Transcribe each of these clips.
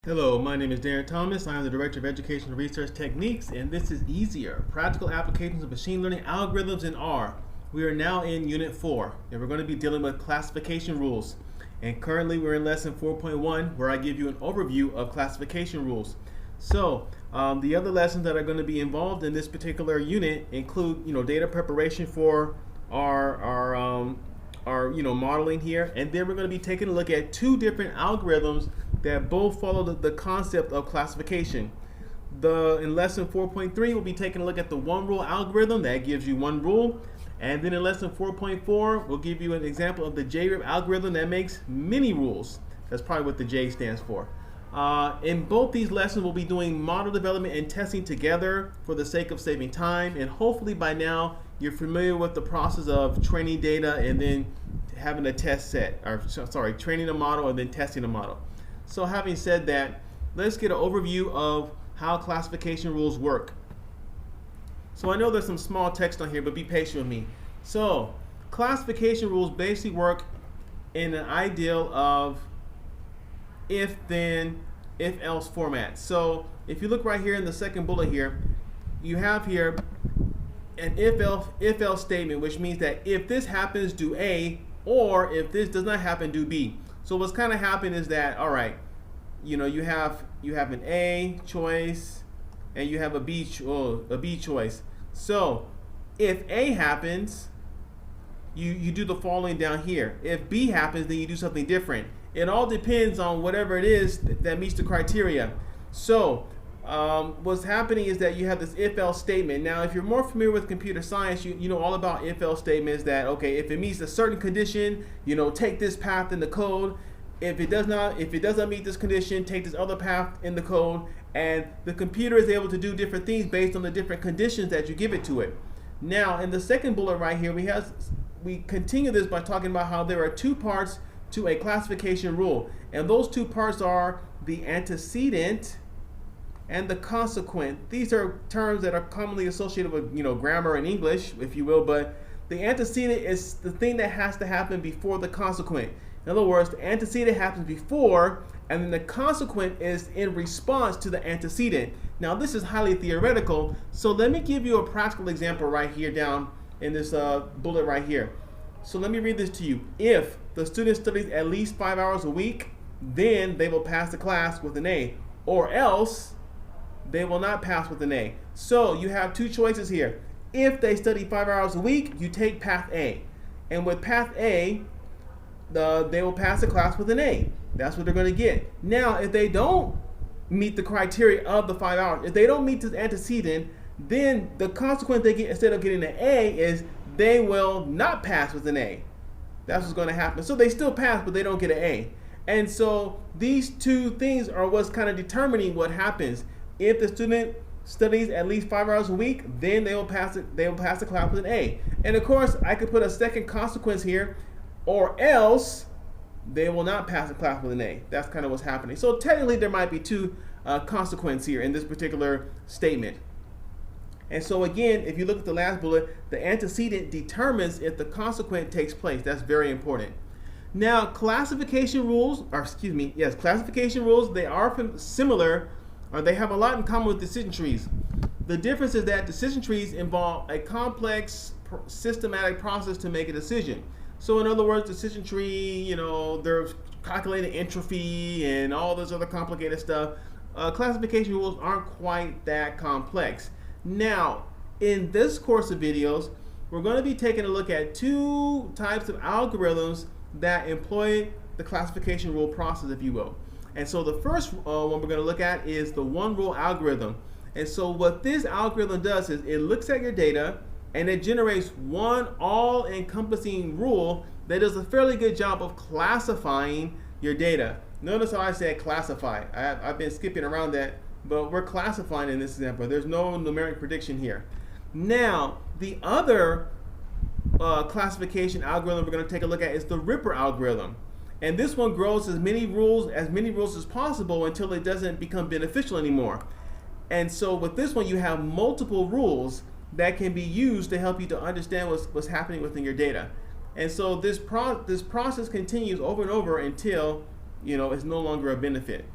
Hello, my name is Darren Thomas. I am the Director of Educational Research Techniques, and this is Easier, Practical Applications of Machine Learning Algorithms in R. We are now in Unit 4, and we're going to be dealing with classification rules. And currently we're in Lesson 4.1, where I give you an overview of classification rules. So, the other lessons that are going to be involved in this particular unit include, data preparation for our modeling here, and then we're going to be taking a look at two different algorithms that both follow the concept of classification. In lesson 4.3, we'll be taking a look at the one rule algorithm that gives you one rule, and then in lesson 4.4, we'll give you an example of the JRIP algorithm that makes many rules. That's probably what the J stands for. In both these lessons, we'll be doing model development and testing together for the sake of saving time, and hopefully by now you're familiar with the process of training data and then having a test set, training a model and then testing a model. So having said that, let's get an overview of how classification rules work. So I know there's some small text on here, but be patient with me. So classification rules basically work in an ideal of if then, if else format. So if you look right here in the second bullet here, you have here an if else statement, which means that if this happens, do A, or if this does not happen, do B. So what's kind of happened is that, all right, you have an A choice and you have a B choice. So if A happens, you do the following down here. If B happens, then you do something different. It all depends on whatever it is that meets the criteria. So what's happening is that you have this if-else statement. Now, if you're more familiar with computer science, you know all about if-else statements that, okay, if it meets a certain condition, take this path in the code. If it doesn't meet this condition, take this other path in the code, and the computer is able to do different things based on the different conditions that you give it to it. Now, in the second bullet right here, we continue this by talking about how there are two parts to a classification rule, and those two parts are the antecedent and the consequent. These are terms that are commonly associated with grammar and English, if you will, but the antecedent is the thing that has to happen before the consequent. In other words, the antecedent happens before, and then the consequent is in response to the antecedent. Now, this is highly theoretical, so let me give you a practical example right here down in this bullet right here. So let me read this to you. If the student studies at least 5 hours a week, then they will pass the class with an A, or else they will not pass with an A. So you have two choices here. If they study 5 hours a week, you take path A, and with path A, they will pass the class with an A. That's what they're going to get. Now, if they don't meet the criteria of the 5 hours, if they don't meet the antecedent, then the consequence they get instead of getting an A is they will not pass with an A. That's what's going to happen. So they still pass, but they don't get an A. And so these two things are what's kind of determining what happens. If the student studies at least 5 hours a week, then they will pass the class with an A. And of course, I could put a second consequence here, or else they will not pass the class with an A. That's kind of what's happening. So technically, there might be two consequences here in this particular statement. And so again, if you look at the last bullet, the antecedent determines if the consequent takes place. That's very important. Now, classification rules, they are similar, or they have a lot in common with decision trees. The difference is that decision trees involve a complex systematic process to make a decision. So in other words, decision tree, they're calculating entropy and all this other complicated stuff. Classification rules aren't quite that complex. Now, in this course of videos, we're going to be taking a look at two types of algorithms that employ the classification rule process, if you will. And so the first one we're going to look at is the one rule algorithm. And so what this algorithm does is it looks at your data and it generates one all-encompassing rule that does a fairly good job of classifying your data. Notice how I said classify. I've been skipping around that, but we're classifying in this example. There's no numeric prediction here. Now, the other classification algorithm we're going to take a look at is the Ripper algorithm. And this one grows as many rules as possible until it doesn't become beneficial anymore. And so with this one, you have multiple rules that can be used to help you to understand what's happening within your data. And so this process continues over and over until it's no longer a benefit.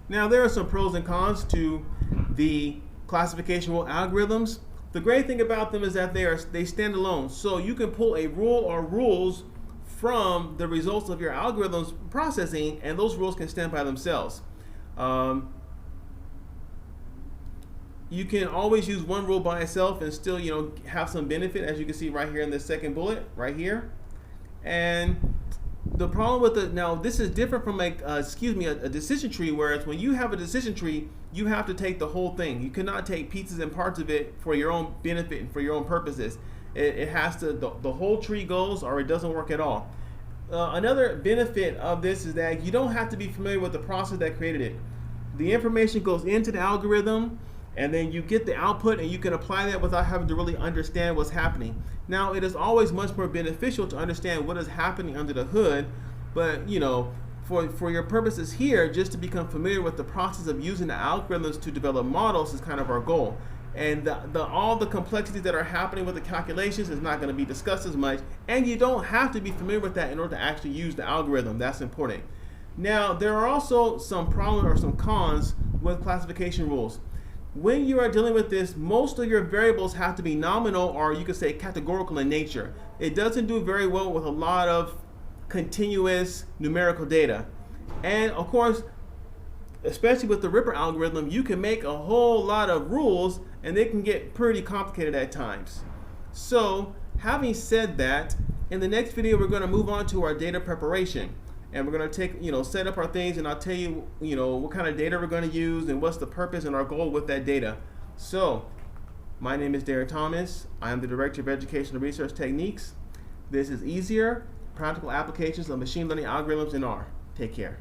Now, there are some pros and cons to the classification rule algorithms. The great thing about them is that they stand alone. So you can pull a rule or rules from the results of your algorithms processing, and those rules can stand by themselves. You can always use one rule by itself and still, have some benefit, as you can see right here in the second bullet, right here. And the problem with now this is different from a decision tree, whereas when you have a decision tree, you have to take the whole thing. You cannot take pieces and parts of it for your own benefit and for your own purposes. It has to, the whole tree goes, or it doesn't work at all. Another benefit of this is that you don't have to be familiar with the process that created it. The information goes into the algorithm, and then you get the output, and you can apply that without having to really understand what's happening. Now, it is always much more beneficial to understand what is happening under the hood, but for your purposes here, just to become familiar with the process of using the algorithms to develop models is kind of our goal. And all the complexities that are happening with the calculations is not going to be discussed as much, and you don't have to be familiar with that in order to actually use the algorithm. That's important. Now, there are also some problems or some cons with classification rules. When you are dealing with this, most of your variables have to be nominal, or you could say categorical in nature. It doesn't do very well with a lot of continuous numerical data. And of course, especially with the Ripper algorithm, you can make a whole lot of rules, and they can get pretty complicated at times. So, having said that, in the next video, we're going to move on to our data preparation. And we're going to take, set up our things, and I'll tell you, what kind of data we're going to use and what's the purpose and our goal with that data. So, my name is Darren Thomas. I am the Director of Educational Research Techniques. This is Easier, Practical Applications of Machine Learning Algorithms in R. Take care.